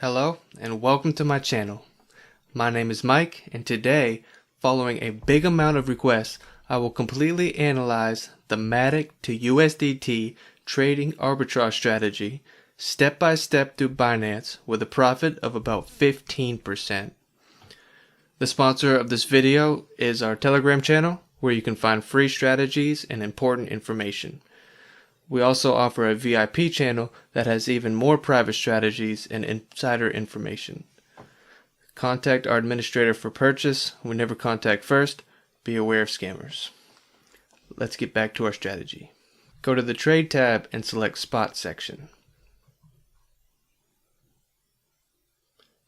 Hello and welcome to my channel. My name is Mike, and today, following a big amount of requests, I will completely analyze the MATIC to USDT trading arbitrage strategy step by step through Binance with a profit of about 15%. The sponsor of this video is our Telegram channel, where you can find free strategies and important information. We also offer a VIP channel that has even more private strategies and insider information. Contact our administrator for purchase. We never contact first. Be aware of scammers. Let's get back to our strategy. Go to the Trade tab and select Spot section.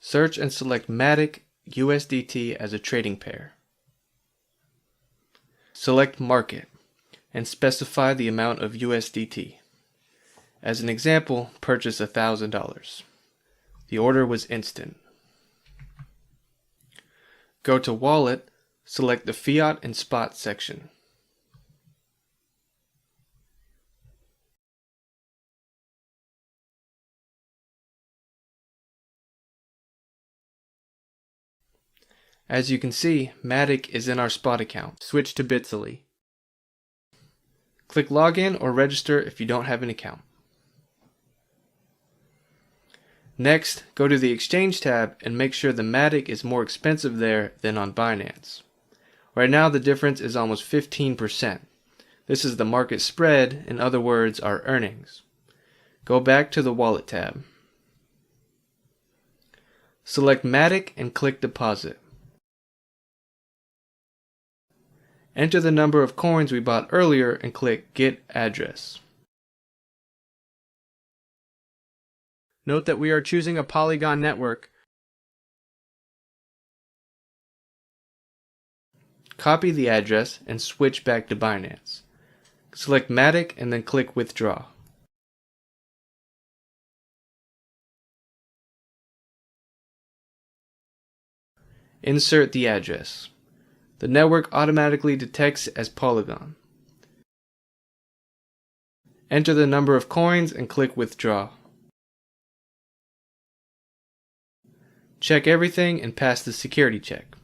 Search and select MATIC USDT as a trading pair. Select Market and specify the amount of USDT. As an example, purchase $1,000. The order was instant. Go to Wallet, select the Fiat and Spot section. As you can see, MATIC is in our Spot account. Switch to Bitzily. Click Login or Register if you don't have an account. Next, go to the Exchange tab and make sure the MATIC is more expensive there than on Binance. Right now the difference is almost 15%. This is the market spread, in other words, our earnings. Go back to the Wallet tab. Select MATIC and click Deposit. Enter the number of coins we bought earlier and click Get Address. Note that we are choosing a Polygon network. Copy the address and switch back to Binance. Select MATIC and then click Withdraw. Insert the address. The network automatically detects as Polygon. Enter the number of coins and click Withdraw. Check everything and pass the security check.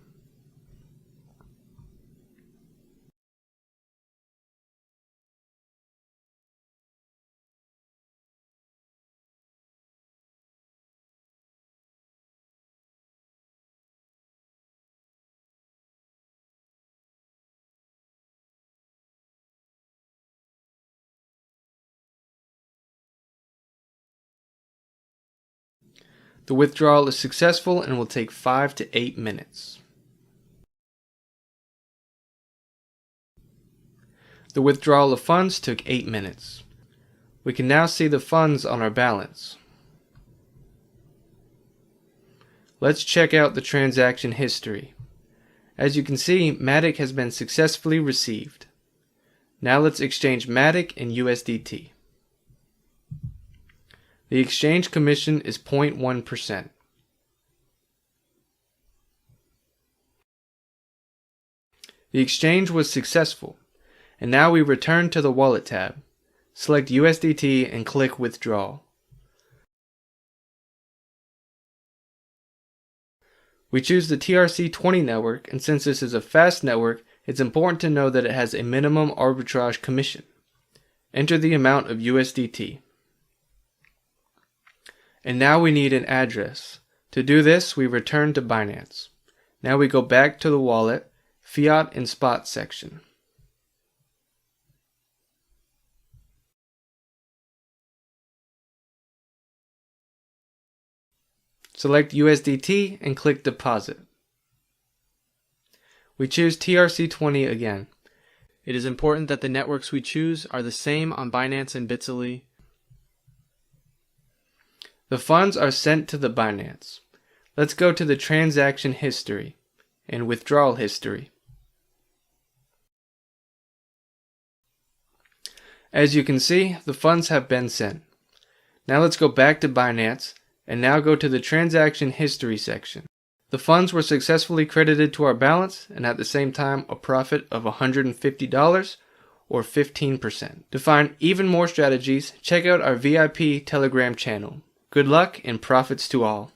The withdrawal is successful and will take 5 to 8 minutes. The withdrawal of funds took 8 minutes. We can now see the funds on our balance. Let's check out the transaction history. As you can see, MATIC has been successfully received. Now let's exchange MATIC and USDT. The exchange commission is 0.1%. The exchange was successful, and now we return to the Wallet tab. Select USDT and click Withdraw. We choose the TRC20 network, and since this is a fast network, it's important to know that it has a minimum arbitrage commission. Enter the amount of USDT. And now we need an address. To do this, we return to Binance. Now we go back to the Wallet, Fiat and Spot section. Select USDT and click Deposit. We choose TRC20 again. It is important that the networks we choose are the same on Binance and Bitzily. The funds are sent to the Binance. Let's go to the transaction history and withdrawal history. As you can see, the funds have been sent. Now let's go back to Binance and now go to the transaction history section. The funds were successfully credited to our balance and at the same time a profit of $150 or 15%. To find even more strategies, check out our VIP Telegram channel. Good luck and profits to all.